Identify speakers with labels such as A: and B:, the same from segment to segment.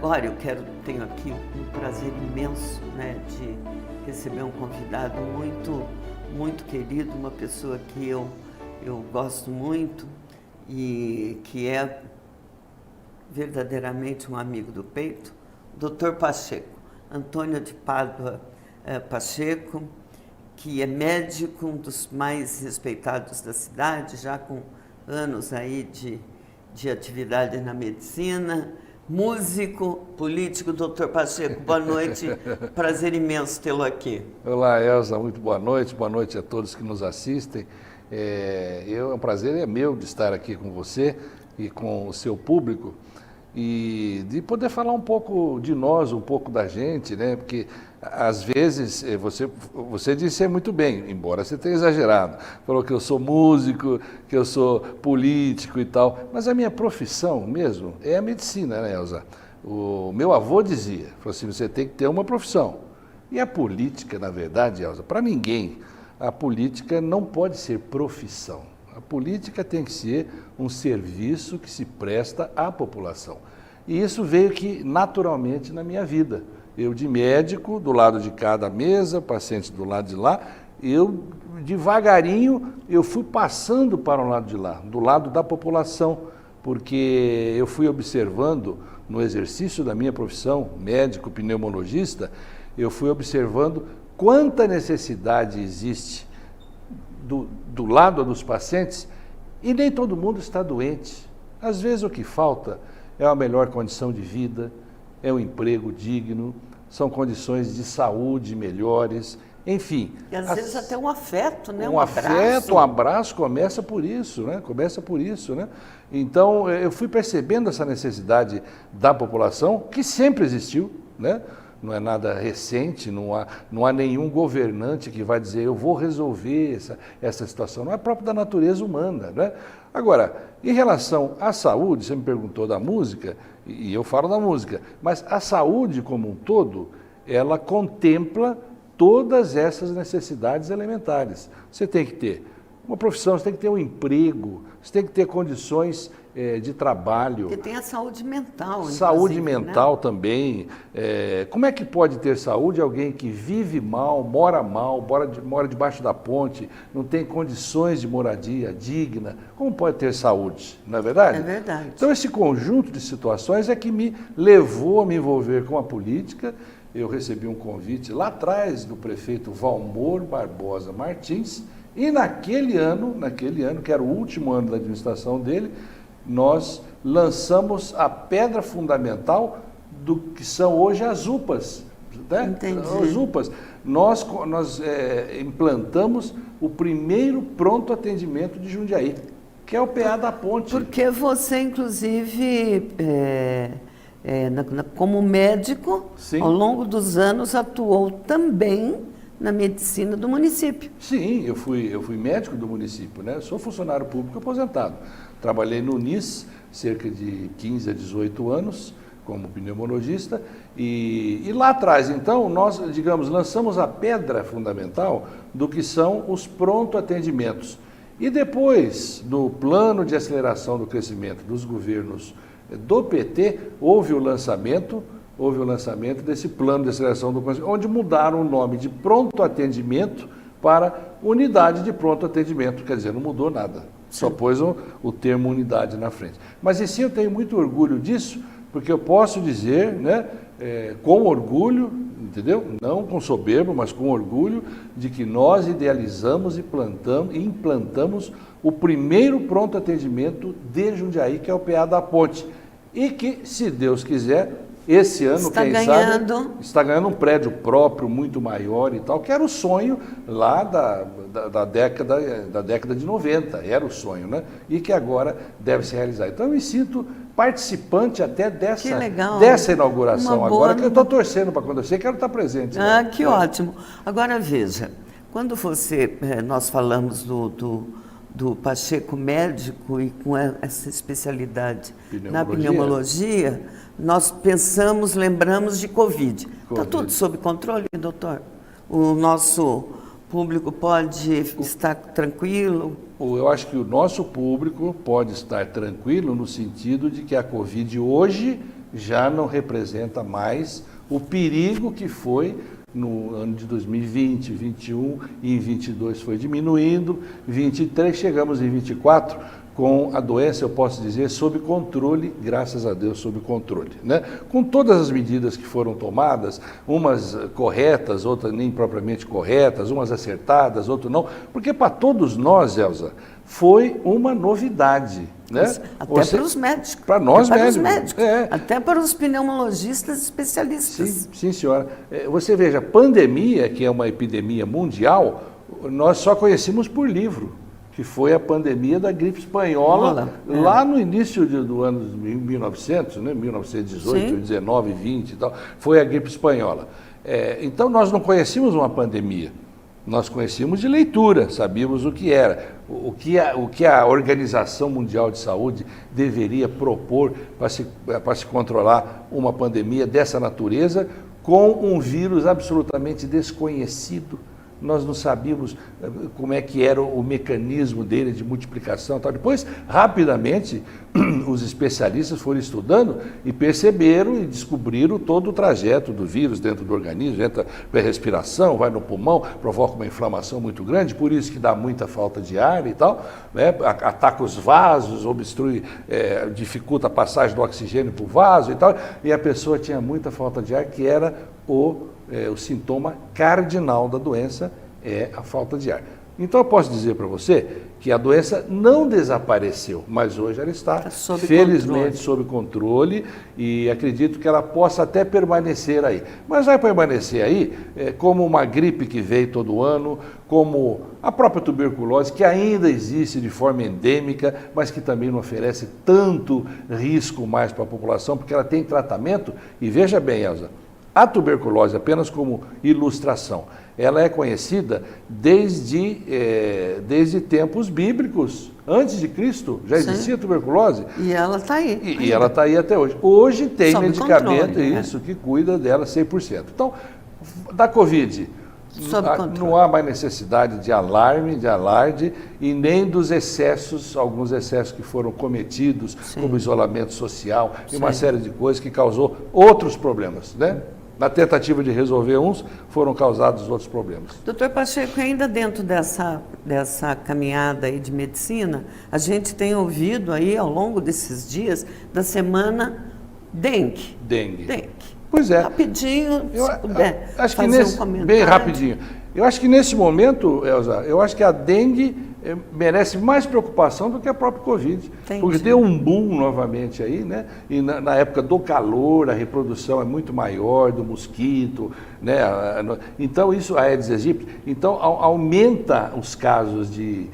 A: agora tenho aqui um prazer imenso, né, de receber um convidado muito querido, uma pessoa que eu gosto muito e que é verdadeiramente um amigo do peito, Dr. Pacheco, Antônio de Pádua Pacheco, que é médico, um dos mais respeitados da cidade, já com anos aí de atividade na medicina, músico, político. Doutor Pacheco, boa noite, prazer imenso tê-lo aqui.
B: Olá, Elza, muito boa noite a todos que nos assistem. Um prazer é meu de estar aqui com você e com o seu público e de poder falar um pouco de nós, um pouco da gente, né? Porque às vezes você disse muito bem, embora você tenha exagerado, falou que eu sou músico, que eu sou político e tal, mas a minha profissão mesmo é a medicina, né, Elza? O meu avô dizia, falou assim, você tem que ter uma profissão. E a política, na verdade, Elza, para ninguém, a política não pode ser profissão. A política tem que ser um serviço que se presta à população. E isso veio que naturalmente na minha vida. Eu de médico, do lado de cada mesa, paciente do lado de lá, eu devagarinho eu fui passando para o lado de lá, do lado da população, porque eu fui observando no exercício da minha profissão, médico, pneumologista, eu fui observando quanta necessidade existe do lado dos pacientes e nem todo mundo está doente. Às vezes o que falta é uma melhor condição de vida, é um emprego digno, são condições de saúde melhores, enfim.
A: E às vezes até um afeto, né?
B: Um afeto, um abraço começa por isso, né? Começa por isso, né? Então eu fui percebendo essa necessidade da população que sempre existiu, né? Não é nada recente, não há nenhum governante que vai dizer eu vou resolver essa situação, não é próprio da natureza humana, né? Agora, em relação à saúde, você me perguntou da música, e eu falo da música, mas a saúde como um todo, ela contempla todas essas necessidades elementares. Você tem que ter uma profissão, você tem que ter um emprego, você tem que ter condições de trabalho.
A: Porque tem a saúde mental.
B: Saúde mental, né? Também. Como é que pode ter saúde alguém que vive mal, mora debaixo da ponte, não tem condições de moradia digna? Como pode ter saúde? Não é verdade?
A: É verdade.
B: Então esse conjunto de situações é que me levou a me envolver com a política. Eu recebi um convite lá atrás do prefeito Valmor Barbosa Martins, e naquele ano, que era o último ano da administração dele, nós lançamos a pedra fundamental do que são hoje as UPAs. Né?
A: Entendi.
B: As UPAs. Nós implantamos o primeiro pronto atendimento de Jundiaí, que é o PA da Ponte.
A: Porque você, inclusive, como médico, sim, ao longo dos anos, atuou também na medicina do município.
B: Sim, eu fui médico do município, né? Sou funcionário público aposentado. Trabalhei no UNIS cerca de 15 a 18 anos como pneumologista e lá atrás, então, nós, digamos, lançamos a pedra fundamental do que são os pronto atendimentos. E depois do plano de aceleração do crescimento dos governos do PT, houve o lançamento desse plano de aceleração do crescimento, onde mudaram o nome de pronto atendimento para unidade de pronto atendimento, quer dizer, não mudou nada, só pôs o termo unidade na frente. Mas sim, eu tenho muito orgulho disso, porque eu posso dizer, né, com orgulho, entendeu? Não com soberbo, mas com orgulho, de que nós idealizamos e implantamos o primeiro pronto atendimento de Jundiaí, que é o PA da Ponte, e que, se Deus quiser, esse ano, quem sabe, está ganhando um prédio próprio, muito maior e tal, que era o sonho lá da década de 90, era o sonho, né? E que agora deve se realizar. Então eu me sinto participante até dessa inauguração agora, que eu estou torcendo para acontecer, quero estar presente.
A: Ah, né? Que ótimo. Agora veja, quando nós falamos do Pacheco médico e com essa especialidade na pneumologia, nós lembramos de Covid. Está tudo sob controle, doutor? O nosso público pode estar tranquilo?
B: Eu acho que o nosso público pode estar tranquilo no sentido de que a Covid hoje já não representa mais o perigo que foi no ano de 2020, 21 e em 22 foi diminuindo, 23 chegamos em 24 com a doença, eu posso dizer, sob controle, graças a Deus, sob controle, né? Com todas as medidas que foram tomadas, umas corretas, outras nem propriamente corretas, umas acertadas, outras não, porque para todos nós, Elza, foi uma novidade, né?
A: Até para os médicos.
B: Para nós
A: até
B: médicos.
A: Para os médicos.
B: É.
A: Até para os pneumologistas especialistas.
B: Sim, senhora. Você veja, pandemia, que é uma epidemia mundial, nós só conhecemos por livro, que foi a pandemia da gripe espanhola, lá no início do ano 1900, né? 1918, 19, 20 e tal, foi a gripe espanhola. Então nós não conhecíamos uma pandemia. Nós conhecíamos de leitura, sabíamos o que era, o que a Organização Mundial de Saúde deveria propor para se controlar uma pandemia dessa natureza com um vírus absolutamente desconhecido. Nós não sabíamos como é que era o mecanismo dele de multiplicação e tal. Depois, rapidamente, os especialistas foram estudando e perceberam e descobriram todo o trajeto do vírus dentro do organismo, entra pela respiração, vai no pulmão, provoca uma inflamação muito grande, por isso que dá muita falta de ar e tal, né? Ataca os vasos, obstrui, dificulta a passagem do oxigênio para o vaso e tal, e a pessoa tinha muita falta de ar, que era o sintoma cardinal da doença, é a falta de ar. Então eu posso dizer para você que a doença não desapareceu, mas hoje ela está felizmente sob controle e acredito que ela possa até permanecer aí. Mas vai permanecer aí como uma gripe que veio todo ano, como a própria tuberculose, que ainda existe de forma endêmica, mas que também não oferece tanto risco mais para a população, porque ela tem tratamento. E veja bem, Elza, a tuberculose, apenas como ilustração, ela é conhecida desde tempos bíblicos. Antes de Cristo já existia tuberculose.
A: E ela está aí.
B: E ela está aí até hoje. Hoje tem medicamento
A: controle,
B: que cuida dela 100%. Então, da Covid, não há mais necessidade de alarme, de alarde e nem dos excessos, alguns excessos que foram cometidos, como isolamento social e uma série de coisas que causou outros problemas, né? Na tentativa de resolver uns, foram causados outros problemas.
A: Doutor Pacheco, ainda dentro dessa caminhada aí de medicina, a gente tem ouvido aí ao longo desses dias da semana dengue.
B: Dengue. Pois é.
A: Rapidinho, se puder
B: acho que
A: fazer um comentário.
B: Bem rapidinho. Eu acho que nesse momento, Elza, eu acho que a dengue merece mais preocupação do que a própria Covid.
A: Entendi.
B: Porque deu um boom novamente aí, né? E na época do calor, a reprodução é muito maior do mosquito, né? Então isso, a Aedes aegypti, então aumenta os casos de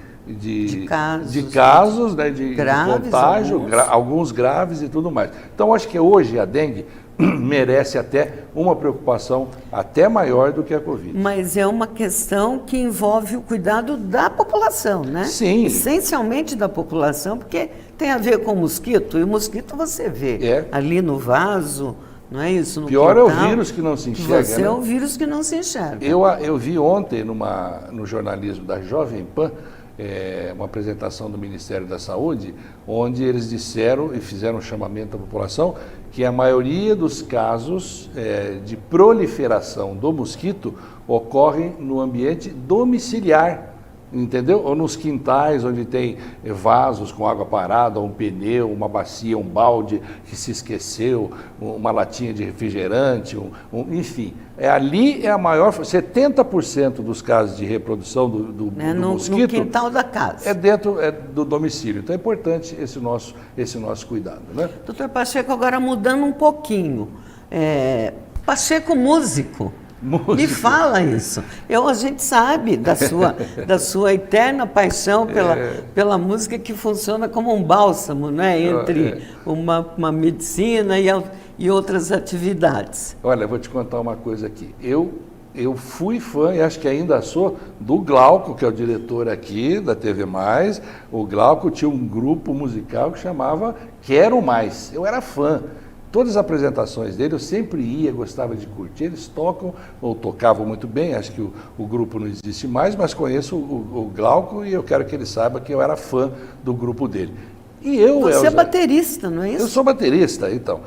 B: casos, né? de contágio, alguns graves e tudo mais. Então acho que hoje a dengue merece até uma preocupação até maior do que a Covid.
A: Mas é uma questão que envolve o cuidado da população, né?
B: Sim.
A: Essencialmente da população, porque tem a ver com o mosquito, e o mosquito você vê ali no vaso, não é isso? No
B: pior
A: quintal,
B: é o vírus que não se enxerga.
A: Você é o vírus que não se enxerga.
B: Eu vi ontem no jornalismo da Jovem Pan, uma apresentação do Ministério da Saúde, onde eles disseram e fizeram um chamamento à população que a maioria dos casos de proliferação do mosquito ocorrem no ambiente domiciliar, entendeu? Ou nos quintais onde tem vasos com água parada, um pneu, uma bacia, um balde que se esqueceu, uma latinha de refrigerante, enfim. Ali é a maior, 70% dos casos de reprodução do mosquito...
A: No quintal da casa.
B: É dentro do domicílio. Então é importante esse nosso cuidado, né?
A: Doutor Pacheco, agora mudando um pouquinho. Pacheco músico. Me fala isso. A gente sabe da sua eterna paixão pela música, que funciona como um bálsamo, né? Entre uma medicina e outras atividades.
B: Olha, eu vou te contar uma coisa aqui. Eu fui fã, e acho que ainda sou, do Glauco, que é o diretor aqui da TV+. O Glauco tinha um grupo musical que chamava Quero Mais. Eu era fã. Todas as apresentações dele eu sempre ia, gostava de curtir. Eles tocavam muito bem, acho que o grupo não existe mais, mas conheço o Glauco e eu quero que ele saiba que eu era fã do grupo dele. E
A: Você é baterista, não é isso?
B: Eu sou baterista, então.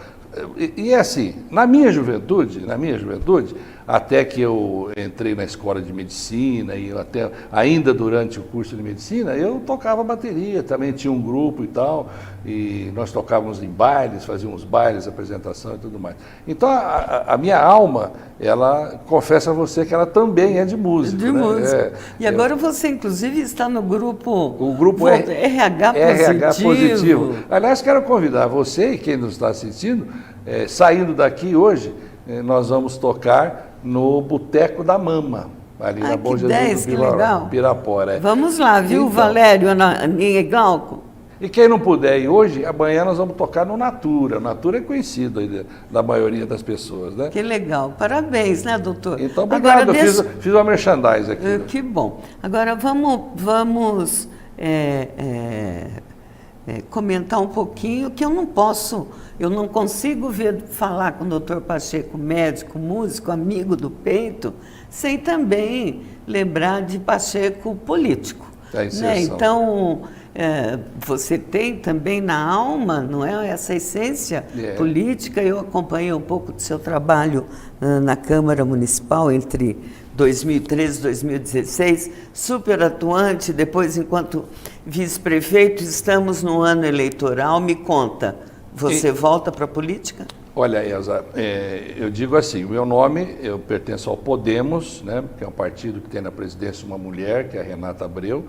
B: E é assim, na minha juventude, até que eu entrei na escola de medicina e até ainda durante o curso de medicina, eu tocava bateria, também tinha um grupo e tal, e nós tocávamos em bailes, fazíamos bailes, apresentação e tudo mais. Então a minha alma, ela confessa a você que ela também é de música.
A: De
B: né?
A: música. E agora você, inclusive, está no grupo...
B: O grupo
A: RH
B: Positivo. Aliás, quero convidar você e quem nos está assistindo, saindo daqui hoje, nós vamos tocar no Boteco da Mama, ali na Bom Jesus do Pirapora.
A: Vamos lá, viu, então, Valério, Aninha e Glauco?
B: E quem não puder ir hoje, amanhã nós vamos tocar no Natura. O Natura é conhecido aí da maioria das pessoas, né?
A: Que legal. Parabéns, né, doutor?
B: Então, obrigado. Agora, fiz uma merchandise aqui.
A: Que bom. Agora, vamos comentar um pouquinho, que eu não consigo falar com o doutor Pacheco, médico, músico, amigo do peito, sem também lembrar de Pacheco político. Né? Então, você tem também na alma, não é, essa essência política. Eu acompanhei um pouco do seu trabalho na Câmara Municipal entre 2013 e 2016, super atuante. Depois, enquanto vice-prefeito, estamos no ano eleitoral. Me conta, você volta para a política?
B: Olha, Elza, eu digo assim, o meu nome, eu pertenço ao Podemos, né, que é um partido que tem na presidência uma mulher, que é a Renata Abreu.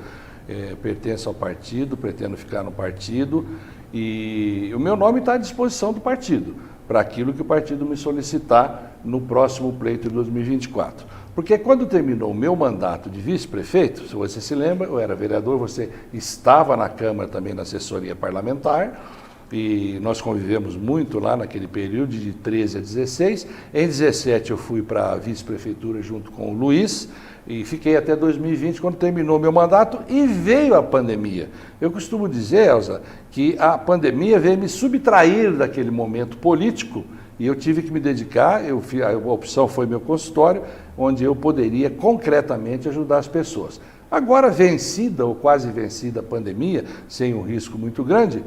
B: Pertenço ao partido, pretendo ficar no partido, e o meu nome está à disposição do partido, para aquilo que o partido me solicitar no próximo pleito de 2024. Porque quando terminou o meu mandato de vice-prefeito, se você se lembra, eu era vereador, você estava na Câmara também na assessoria parlamentar, e nós convivemos muito lá naquele período de 13 a 16. Em 17 eu fui para a vice-prefeitura junto com o Luiz, e fiquei até 2020, quando terminou meu mandato, e veio a pandemia. Eu costumo dizer, Elza, que a pandemia veio me subtrair daquele momento político, e eu tive que me dedicar, a opção foi meu consultório, onde eu poderia concretamente ajudar as pessoas. Agora, vencida ou quase vencida a pandemia, sem um risco muito grande,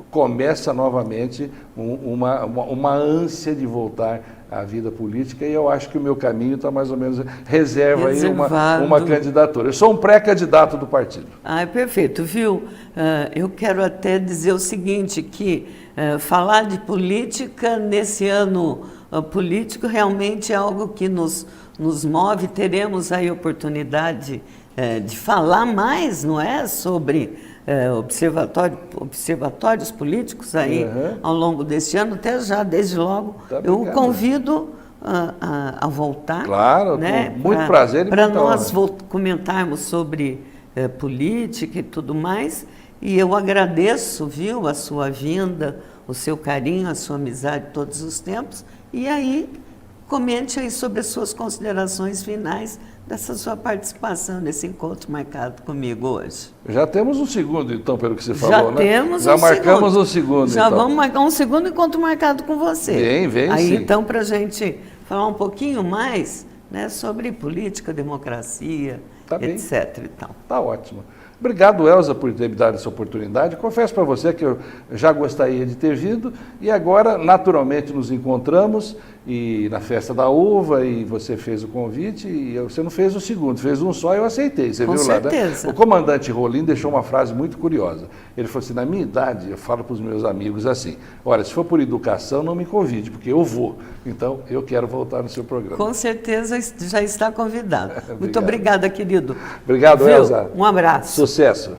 B: começa novamente uma ânsia de voltar à vida política, e eu acho que o meu caminho está mais ou menos reserva aí uma candidatura. Eu sou um pré-candidato do partido.
A: Ah, é perfeito, viu? Eu quero até dizer o seguinte, que falar de política nesse ano político realmente é algo que nos move. Teremos aí oportunidade de falar mais, não é, sobre observatórios políticos aí ao longo deste ano, até já, desde logo. Eu o convido a voltar.
B: Claro,
A: né,
B: com muito prazer e
A: para nós comentarmos sobre política e tudo mais. E eu agradeço, viu, a sua vinda, o seu carinho, a sua amizade todos os tempos. E aí, comente aí sobre as suas considerações finais dessa sua participação nesse encontro marcado comigo hoje.
B: Já temos um segundo, então, pelo que você falou, né?
A: Já marcamos
B: um segundo.
A: Já vamos marcar um segundo encontro marcado com você.
B: Vem
A: aí,
B: sim.
A: Então, para a gente falar um pouquinho mais, né, sobre política, democracia, etc. e tal.
B: Tá ótimo. Obrigado, Elza, por ter me dado essa oportunidade. Confesso para você que eu já gostaria de ter vindo, e agora, naturalmente, nos encontramos e na festa da uva, e você fez o convite, e você não fez o segundo, fez um só, e eu aceitei. Você
A: viu
B: lá,
A: certeza.
B: né? O comandante Rolim deixou uma frase muito curiosa. Ele falou assim: na minha idade, eu falo para os meus amigos assim, olha, se for por educação, não me convide, porque eu vou. Então, eu quero voltar no seu programa.
A: Com certeza já está convidado. Muito obrigada, querido.
B: Obrigado, Elza.
A: Um abraço.
B: Sucesso.